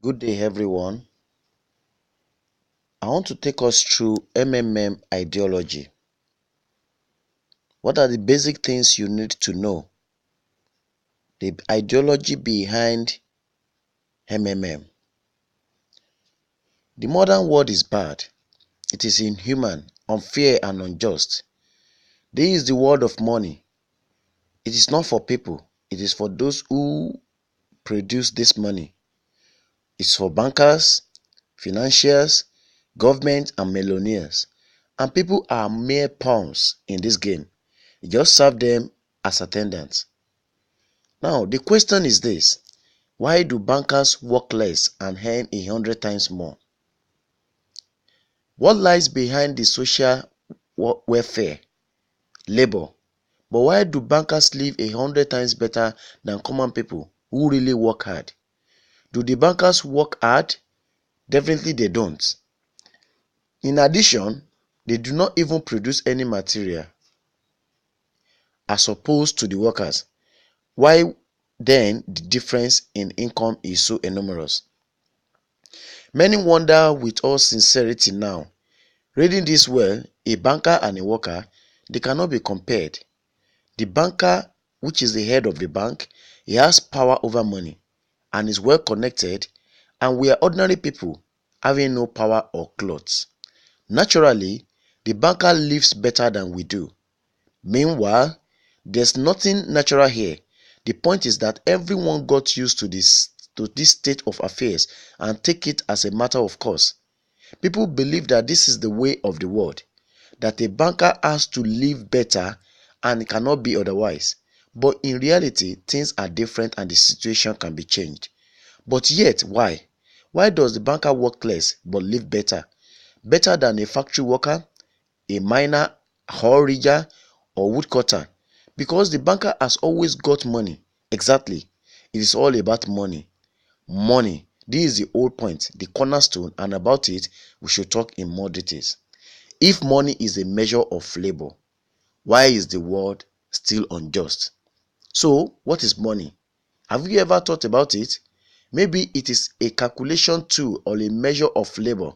Good day, everyone. I want to take us through MMM ideology. What are the basic things you need to know? The ideology behind MMM. The modern world is bad. It is inhuman, unfair, and unjust. This is the world of money. It is not for people. It is for those who produce this money. It's for bankers, financiers, government, and millionaires. And people are mere pawns in this game. You just serve them as attendants. Now, the question is this: why do bankers work less and earn 100 times more? What lies behind the social welfare, labor? But why do bankers live 100 times better than common people who really work hard? Do the bankers work hard? Definitely they don't. In addition, they do not even produce any material as opposed to the workers. Why then the difference in income is so enormous? Many wonder with all sincerity now. Reading this well, a banker and a worker, they cannot be compared. The banker, which is the head of the bank, he has power over money and is well connected, and we are ordinary people having no power or clothes. Naturally, the banker lives better than we do. Meanwhile, there's nothing natural here. The point is that everyone got used to this state of affairs and take it as a matter of course. People believe that this is the way of the world, that a banker has to live better and it cannot be otherwise. But in reality, things are different and the situation can be changed. But yet, why? Why does the banker work less but live better? Better than a factory worker, a miner, haul rigger, or woodcutter? Because the banker has always got money. Exactly. It is all about money. Money. This is the whole point, the cornerstone, and about it we should talk in more details. If money is a measure of labor, why is the world still unjust? So, what is money? Have you ever thought about it? Maybe it is a calculation tool or a measure of labor.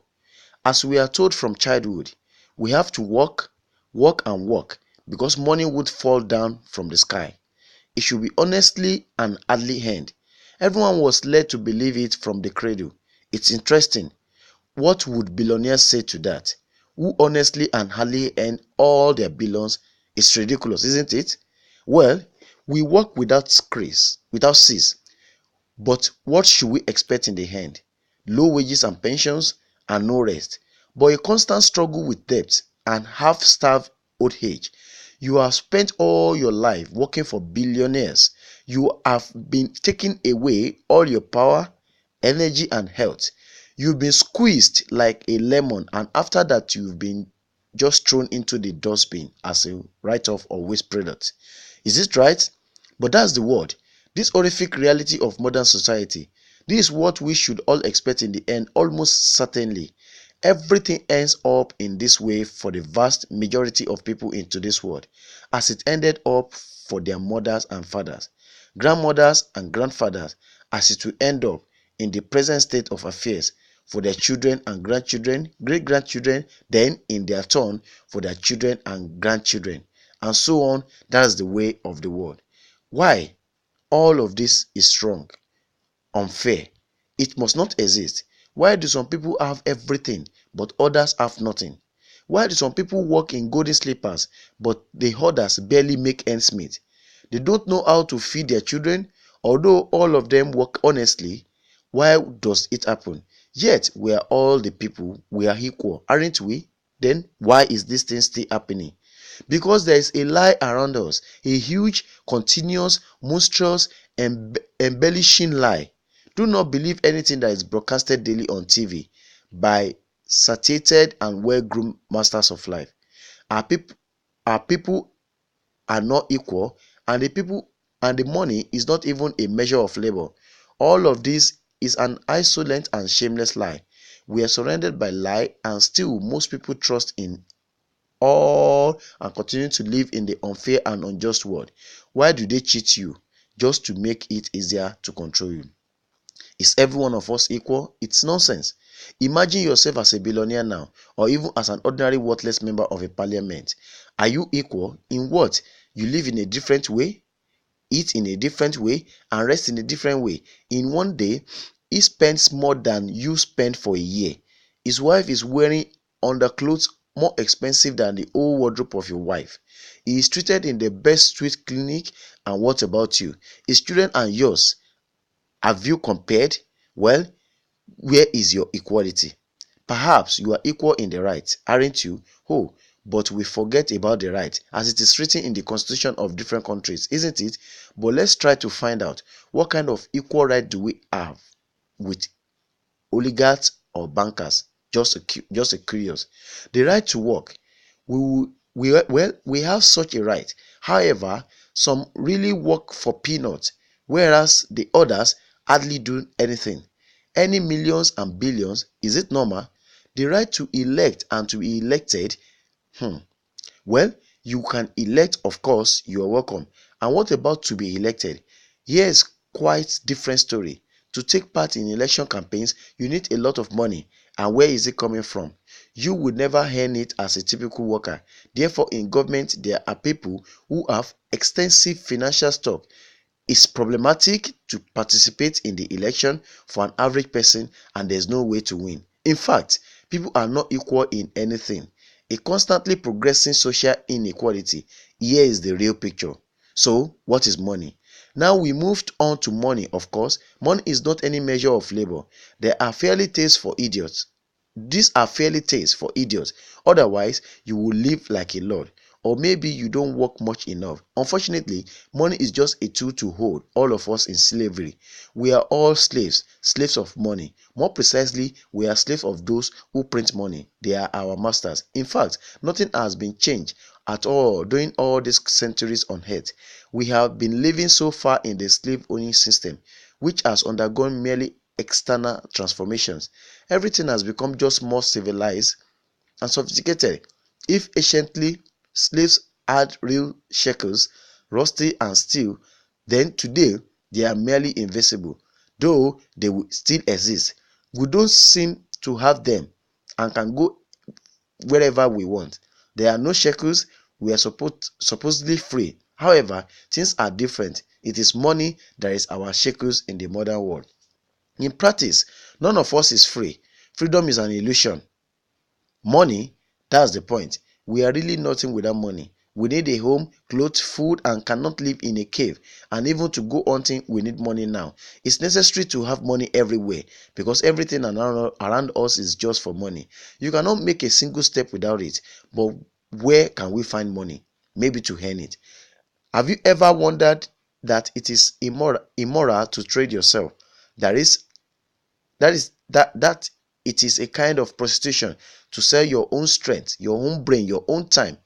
As we are told from childhood, we have to work, work and work because money would fall down from the sky. It should be honestly and hardly earned. Everyone was led to believe it from the cradle. It's interesting. What would billionaires say to that? Who honestly and hardly earn all their billions? It's ridiculous, isn't it? Well, we work without cease. But what should we expect in the end? Low wages and pensions and no rest. But a constant struggle with debt and half-starved old age. You have spent all your life working for billionaires. You have been taking away all your power, energy, and health. You've been squeezed like a lemon, and after that, you've been just thrown into the dustbin as a write-off or waste product. Is it right? But that's the word. This horrific reality of modern society. This is what we should all expect in the end, almost certainly. Everything ends up in this way for the vast majority of people in today's world, as it ended up for their mothers and fathers, grandmothers and grandfathers, as it will end up in the present state of affairs for their children and grandchildren, great-grandchildren, then in their turn for their children and grandchildren, and so on. That's the way of the world. Why? All of this is wrong, unfair. It must not exist. Why do some people have everything but others have nothing? Why do some people walk in golden slippers but the others barely make ends meet? They don't know how to feed their children, although all of them work honestly. Why does it happen? Yet we are all the people, we are equal, aren't we? Then why is this thing still happening? Because there is a lie around us, a huge, continuous, monstrous, embellishing lie. Do not believe anything that is broadcasted daily on TV by satiated and well-groomed masters of life. Our people are not equal, and the money is not even a measure of labor. All of this is an insolent and shameless lie. We are surrounded by lie, and still most people trust in all and continue to live in the unfair and unjust world. Why do they cheat you? Just to make it easier to control you. Is every one of us equal? It's nonsense. Imagine yourself as a billionaire now, or even as an ordinary worthless member of a parliament. Are you equal? In what? You live in a different way, eat in a different way, and rest in a different way. In one day, he spends more than you spend for a year. His wife is wearing underclothes more expensive than the whole wardrobe of your wife. He is treated in the best street clinic, and what about you? His children and yours, have you compared? Well, where is your equality? Perhaps you are equal in the right, aren't you? Oh, but we forget about the right, as it is written in the constitution of different countries, isn't it? But let's try to find out, what kind of equal right do we have with oligarchs or bankers? Just a curious. The right to work. We have such a right. However, some really work for peanuts, whereas the others hardly do anything. Any millions and billions, is it normal? The right to elect and to be elected. Hmm. Well, you can elect, of course, you are welcome. And what about to be elected? Here's quite different story. To take part in election campaigns, you need a lot of money. And where is it coming from? You would never earn it as a typical worker. Therefore, in government, there are people who have extensive financial stock. It's problematic to participate in the election for an average person, and there's no way to win. In fact, people are not equal in anything. A constantly progressing social inequality. Here is the real picture. So, what is money? Now we moved on to money, of course. Money is not any measure of labor. There are fairy tales for idiots. These are fairy tales for idiots. Otherwise, you will live like a lord. Or maybe you don't work much enough. Unfortunately, money is just a tool to hold all of us in slavery. We are all slaves, slaves of money. More precisely, we are slaves of those who print money. They are our masters. In fact, nothing has been changed at all during all these centuries on earth. We have been living so far in the slave owning system, which has undergone merely external transformations. Everything has become just more civilized and sophisticated. If anciently slaves had real shekels, rusty and steel, then today they are merely invisible, though they will still exist. We don't seem to have them and can go wherever we want. There are no shekels, we are supposedly free. However, things are different. It is money that is our shekels in the modern world. In practice, none of us is free. Freedom is an illusion. Money, that's the point. We are really nothing without money. We need a home, clothes, food, and cannot live in a cave. And even to go hunting, we need money now. It's necessary to have money everywhere because everything around us is just for money. You cannot make a single step without it. But where can we find money? Maybe to earn it. Have you ever wondered that it is immoral to trade yourself? That is that it is a kind of prostitution to sell your own strength, your own brain, your own time.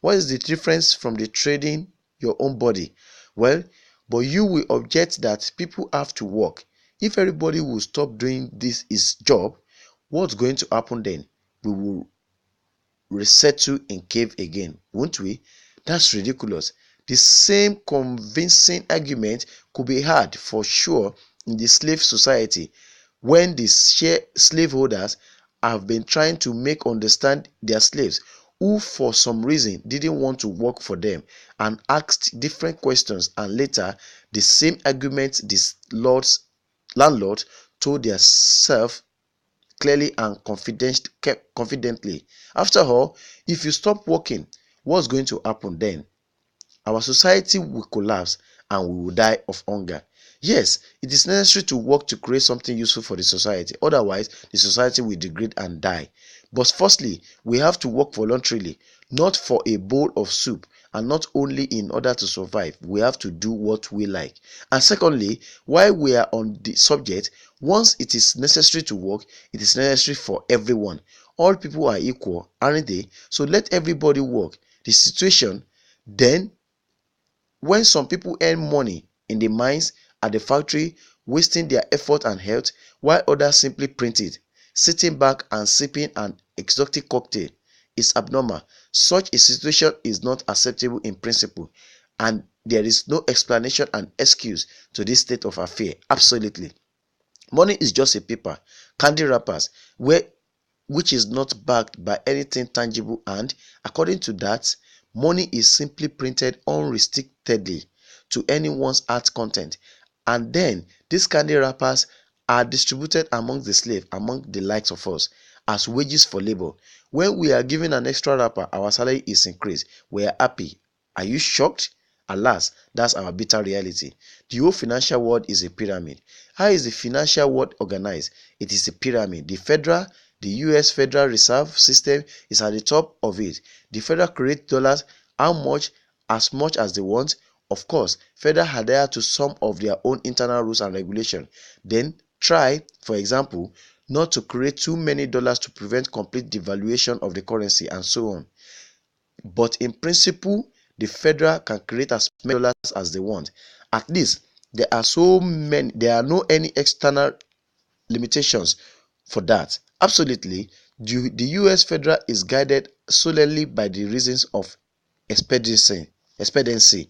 What is the difference from the trading your own body? Well, but you will object that people have to work. If everybody will stop doing this his job, what's going to happen then? We will resettle in cave again, won't we? That's ridiculous. The same convincing argument could be had for sure in the slave society when the slaveholders have been trying to make understand their slaves who for some reason didn't want to work for them and asked different questions, and later the same argument the landlords told their self clearly and confidently. After all, if you stop working, what's going to happen then? Our society will collapse and we will die of hunger. Yes, it is necessary to work to create something useful for the society. Otherwise, the society will degrade and die. But firstly, we have to work voluntarily, not for a bowl of soup, and not only in order to survive. We have to do what we like. And secondly, while we are on the subject, once it is necessary to work, it is necessary for everyone. All people are equal, aren't they? So let everybody work. The situation then, when some people earn money in the mines, at the factory, wasting their effort and health, while others simply print it, sitting back and sipping an exotic cocktail, is abnormal. Such a situation is not acceptable in principle, and there is no explanation and excuse to this state of affair. Absolutely. Money is just a paper, candy wrappers, which is not backed by anything tangible, and according to that, money is simply printed unrestrictedly to anyone's art content, and then these candy wrappers are distributed among the slave, among the likes of us, as wages for labor. When we are given an extra wrapper, our salary is increased. We are happy. Are you shocked? Alas, that's our bitter reality. The whole financial world is a pyramid. How is the financial world organized? It is a pyramid. The US Federal Reserve System is at the top of it. The Federal creates dollars. How much? As much as they want. Of course, Federal adhere to some of their own internal rules and regulations. Then try, for example, not to create too many dollars to prevent complete devaluation of the currency, and so on. But in principle, the Federal can create as many dollars as they want. At least there are no any external limitations for that. Absolutely, the US Federal is guided solely by the reasons of expediency. expediency.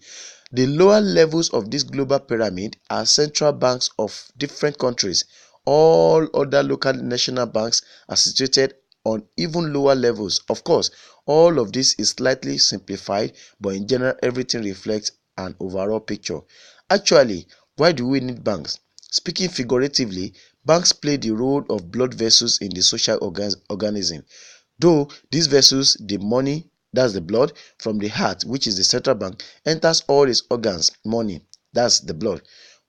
The lower levels of this global pyramid are central banks of different countries. All other local national banks are situated on even lower levels. Of course, all of this is slightly simplified, but in general, everything reflects an overall picture. Actually, why do we need banks? Speaking figuratively, banks play the role of blood vessels in the social organism. Though these vessels, the money, that's the blood, from the heart, which is the central bank, enters all its organs, money, that's the blood.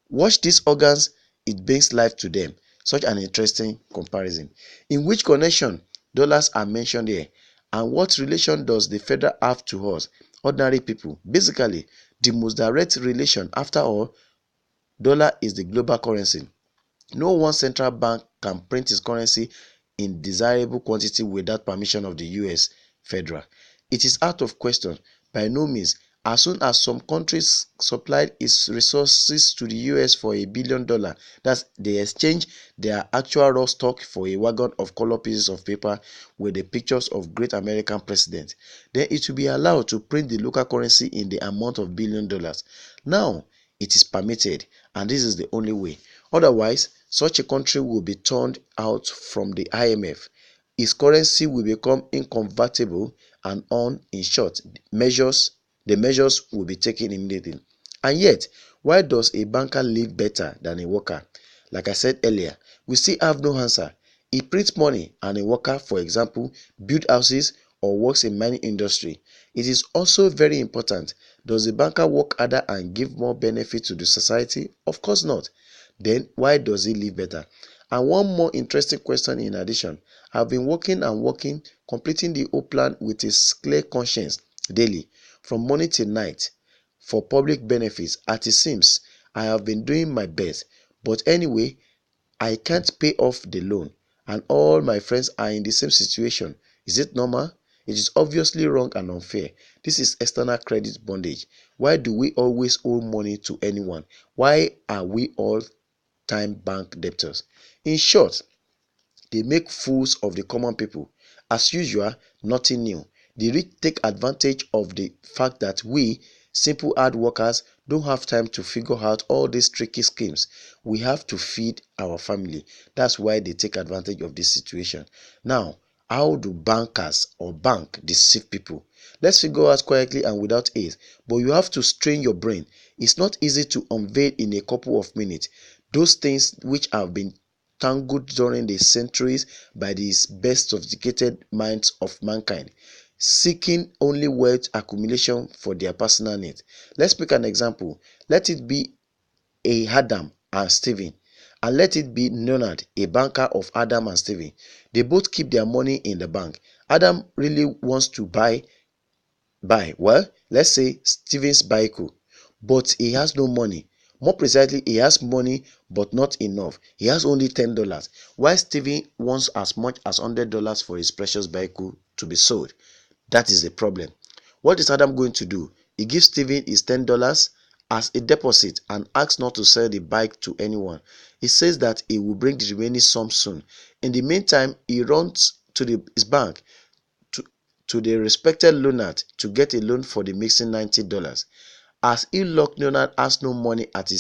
Watch these organs, it brings life to them. Such an interesting comparison. In which connection dollars are mentioned here? And what relation does the Federal have to us, ordinary people? Basically, the most direct relation. After all, dollar is the global currency. No one central bank can print its currency in desirable quantity without permission of the US Federal. It is out of question. By no means. As soon as some countries supplied its resources to the US for $1 billion, that's they exchange their actual raw stock for a wagon of color pieces of paper with the pictures of great American presidents, then it will be allowed to print the local currency in the amount of $1 billion. Now, it is permitted, and this is the only way. Otherwise, such a country will be turned out from the IMF. Its currency will become inconvertible, and in short, the measures will be taken immediately. And yet, why does a banker live better than a worker? Like I said earlier, we still have no answer. He prints money, and a worker, for example, builds houses or works in mining industry. It is also very important. Does the banker work harder and give more benefit to the society? Of course not. Then why does he live better? And one more interesting question in addition. I've been working and working, completing the whole plan with a clear conscience daily, from morning till night, for public benefits. As it seems, I have been doing my best. But anyway, I can't pay off the loan, and all my friends are in the same situation. Is it normal? It is obviously wrong and unfair. This is external credit bondage. Why do we always owe money to anyone? Why are we all time bank debtors? In short, they make fools of the common people. As usual, nothing new. The rich take advantage of the fact that we, simple hard workers, don't have time to figure out all these tricky schemes. We have to feed our family. That's why they take advantage of this situation. Now, how do bankers or bank deceive people? Let's figure out quietly and without aid. But you have to strain your brain. It's not easy to unveil in a couple of minutes. Those things which have been tangled during the centuries by the best sophisticated minds of mankind, seeking only wealth accumulation for their personal needs. Let's pick an example. Let it be a Adam and Stephen, and let it be Leonard, a banker of Adam and Stephen. They both keep their money in the bank. Adam really wants to buy, well, let's say Stephen's vehicle, but he has no money. More precisely, he has money but not enough. He has only $10, while Stephen wants as much as $100 for his precious vehicle to be sold. That is the problem. What is Adam going to do? He gives Stephen his $10 as a deposit and asks not to sell the bike to anyone. He says that he will bring the remaining sum soon. In the meantime, he runs to his bank, to the respected loaner, to get a loan for the missing $90. As ill luck, Leonard has no money at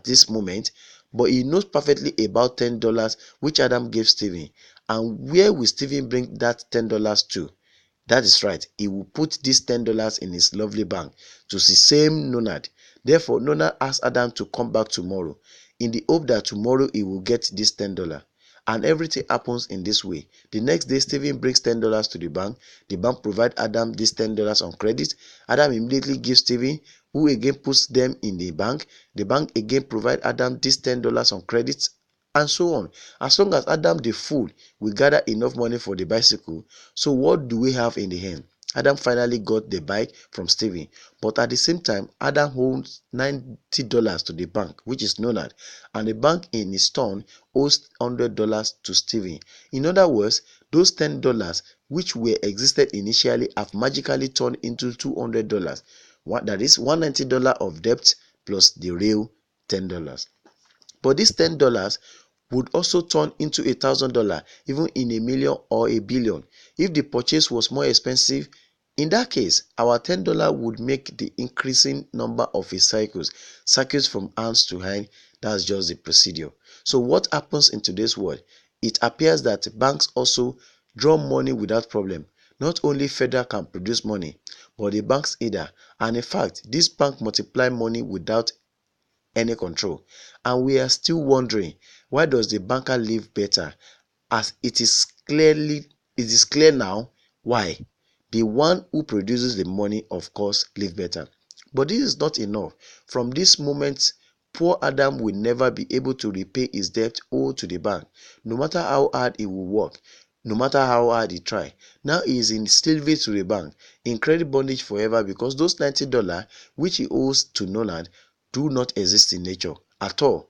this moment, but he knows perfectly about $10 which Adam gave Stephen. And where will Stephen bring that $10 to? That is right, he will put this $10 in his lovely bank to the same Nonad. Therefore, Nonad asked Adam to come back tomorrow in the hope that tomorrow he will get this $10. And everything happens in this way. The next day, Stephen brings $10 to the bank. The bank provides Adam this $10 on credit. Adam immediately gives Stephen, who again puts them in the bank. The bank again provides Adam this $10 on credit, and so on. As long as Adam the fool will gather enough money for the bicycle. So what do we have in the end? Adam finally got the bike from Stephen, but at the same time, Adam owes $90 to the bank, which is Nonad, and the bank in its turn owes $100 to Stephen. In other words, those $10 which were existed initially have magically turned into $200. That is $190 of debt plus the real $10. But this $10 would also turn into $1,000 even in a million or a billion if the purchase was more expensive. In that case, our $10 would make the increasing number of his cycles from hands to hand. That's just the procedure. So what happens in today's world? It appears that banks also draw money without problem. Not only Federal can produce money, but the banks either. And in fact, this bank multiply money without any control. And we are still wondering, why does the banker live better? As it is clear now why. The one who produces the money, of course, live better. But this is not enough. From this moment, poor Adam will never be able to repay his debt owed to the bank, no matter how hard he will work, no matter how hard he try. Now he is in slavery to the bank, in credit bondage forever, because those $90 which he owes to Nolan do not exist in nature at all.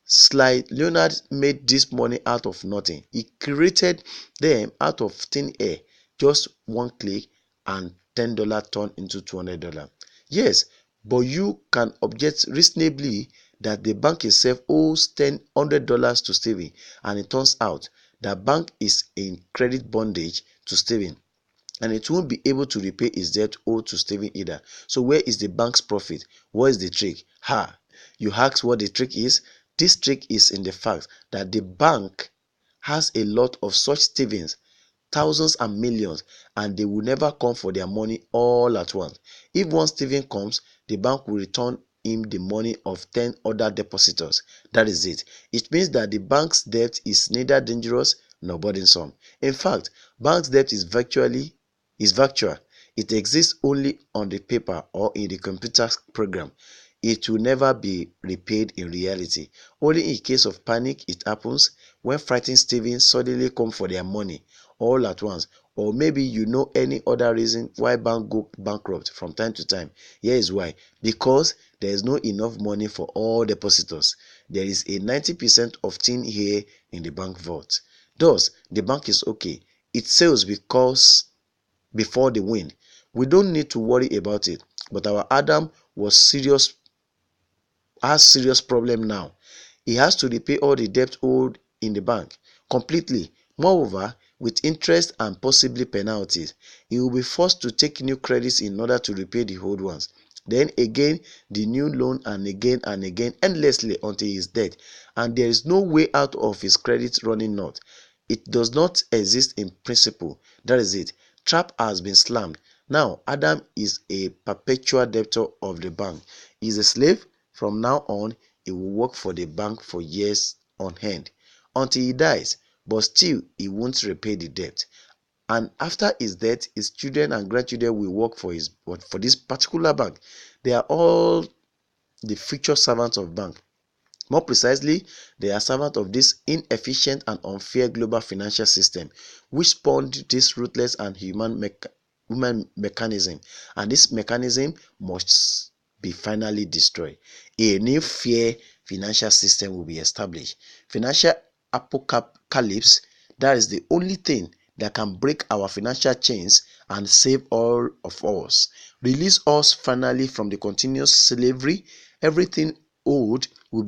Sly Leonard made this money out of nothing. He created them out of thin air. Just one click and $10 turned into $200. Yes, but you can object reasonably that the bank itself owes $100 to Stephen, and it turns out that bank is in credit bondage to Stephen, and it won't be able to repay his debt owed to Stephen either. So where is the bank's profit? What is the trick? You ask what the trick is? This trick is in the fact that the bank has a lot of such Stephens, thousands and millions, and they will never come for their money all at once. If one Stephen comes, the bank will return him the money of 10 other depositors. That is it. It means that the bank's debt is neither dangerous nor burdensome. In fact, bank's debt is virtual. It exists only on the paper or in the computer program. It will never be repaid in reality. Only in case of panic it happens, when frightened Stephens suddenly come for their money all at once. Or maybe you know any other reason why bank go bankrupt from time to time. Here is why. Because there is no enough money for all depositors. There is a 90% of thin air in the bank vault. Thus, the bank is okay. It sails because before the wind. We don't need to worry about it. But our Adam has serious problem now. He has to repay all the debt owed in the bank completely. Moreover, with interest and possibly penalties, he will be forced to take new credits in order to repay the old ones. Then again, the new loan, and again endlessly until he is dead. And there is no way out of his credit running north. It does not exist in principle. That is it. Trap has been slammed. Now, Adam is a perpetual debtor of the bank. He is a slave. From now on, he will work for the bank for years on end until he dies, but still he won't repay the debt. And after his death, his children and grandchildren will work for this particular bank. They are all the future servants of bank. More precisely, they are servants of this inefficient and unfair global financial system, which spawned this ruthless and human mechanism. And this mechanism must be finally destroyed. A new fair financial system will be established. Financial apocalypse, that is the only thing that can break our financial chains and save all of us. Release us finally from the continuous slavery. Everything old will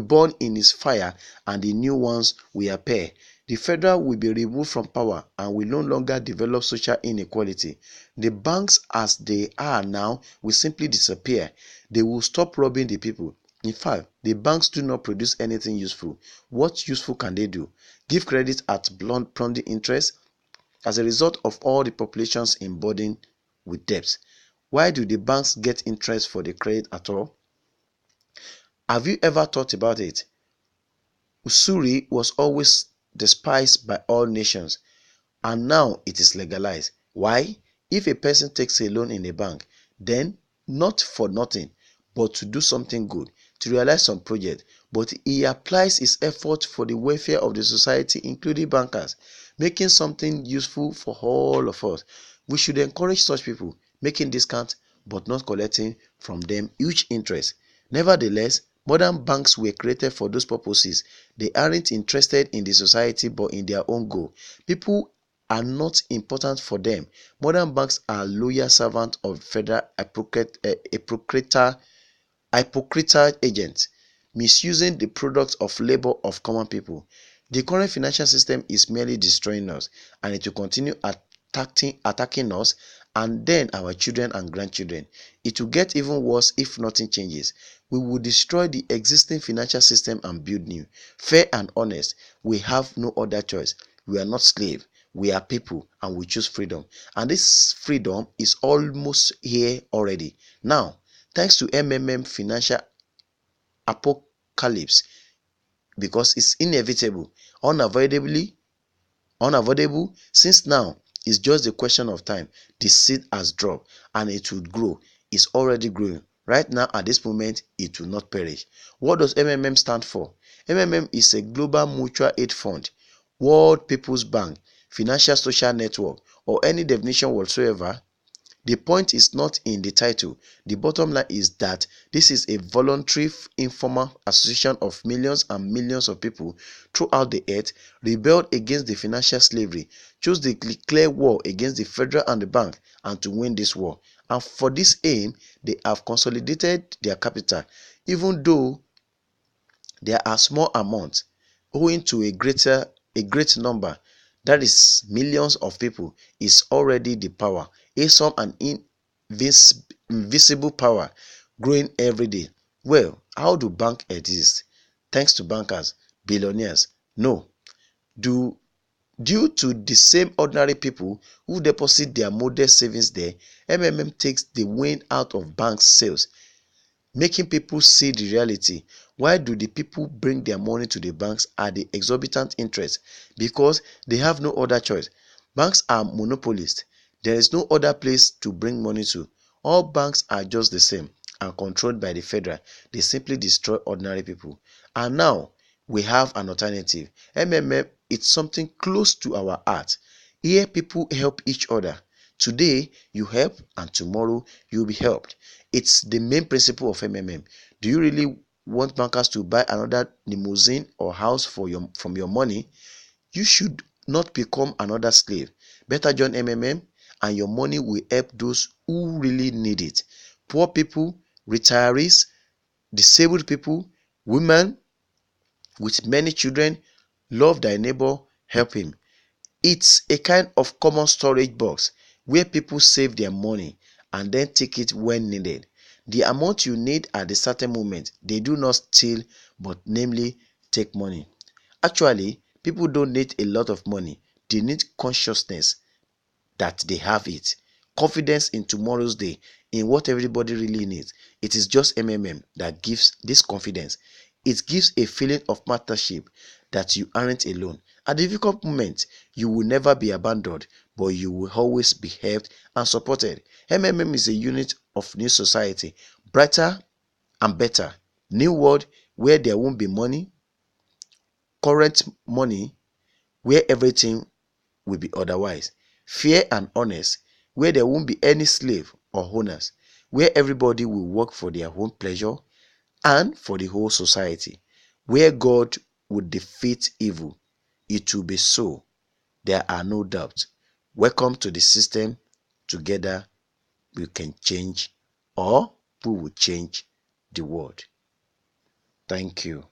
burn in his fire, and the new ones will appear. The federal will be removed from power and will no longer develop social inequality. The banks as they are now will simply disappear. They will stop robbing the people. In fact, the banks do not produce anything useful. What useful can they do? Give credit at plunging interest? As a result of all the populations emboldened with debts, why do the banks get interest for the credit at all? Have you ever thought about it? Usuri was always despised by all nations, and now it is legalized. Why? If a person takes a loan in a bank, then not for nothing, but to do something good, to realize some project, but he applies his effort for the welfare of the society, including bankers, making something useful for all of us. We should encourage such people, making discount but not collecting from them huge interest. Nevertheless, modern banks were created for those purposes. They aren't interested in the society but in their own goal. People are not important for them. Modern banks are loyal servants of federal hypocritical agents, misusing the products of labor of common people. The current financial system is merely destroying us, and it will continue attacking us and then our children and grandchildren. It will get even worse if nothing changes. We will destroy the existing financial system and build new. Fair and honest, we have no other choice. We are not slaves. We are people and we choose freedom. And this freedom is almost here already. Now, thanks to MMM financial apocalypse, because it's inevitable, unavoidable, since now it's just a question of time. The seed has dropped and it will grow. It's already growing. Right now, at this moment, it will not perish. What does MMM stand for? MMM is a global mutual aid fund, World People's Bank, financial social network, or any definition whatsoever. The point is not in the title. The bottom line is that this is a voluntary, informal association of millions and millions of people throughout the earth rebelled against the financial slavery, chose to declare war against the federal and the bank, and to win this war. And for this aim, they have consolidated their capital, even though there are small amounts, owing to a great number, that is millions of people, is already the power, a some and invisible power growing every day. Well, how do banks exist? Thanks to bankers, billionaires? No. Due to the same ordinary people who deposit their modest savings there, MMM takes the wind out of banks' sails, making people see the reality. Why do the people bring their money to the banks at the exorbitant interest? Because they have no other choice. Banks are monopolists. There is no other place to bring money to. All banks are just the same and controlled by the federal. They simply destroy ordinary people. And now we have an alternative. MMM, it's something close to our heart. Here people help each other. Today you help and tomorrow you'll be helped. It's the main principle of MMM. Do you really want bankers to buy another limousine or house from your money? You should not become another slave. Better join MMM and your money will help those who really need it. Poor people, retirees, disabled people, women with many children. Love thy neighbor, help him. It's a kind of common storage box where people save their money and then take it when needed. The amount you need at a certain moment, they do not steal but namely take money. Actually, people don't need a lot of money. They need consciousness that they have it. Confidence in tomorrow's day, in what everybody really needs. It is just MMM that gives this confidence. It gives a feeling of mastership that you aren't alone. At difficult moments, you will never be abandoned, but you will always be helped and supported. MMM is a unit of new society, brighter and better. New world where there won't be money, current money, where everything will be otherwise. Fair and honest, where there won't be any slave or owners, where everybody will work for their own pleasure and for the whole society, where God would defeat evil. It will be so. There are no doubts. Welcome to the system. Together we can change, or we will change the world. Thank you.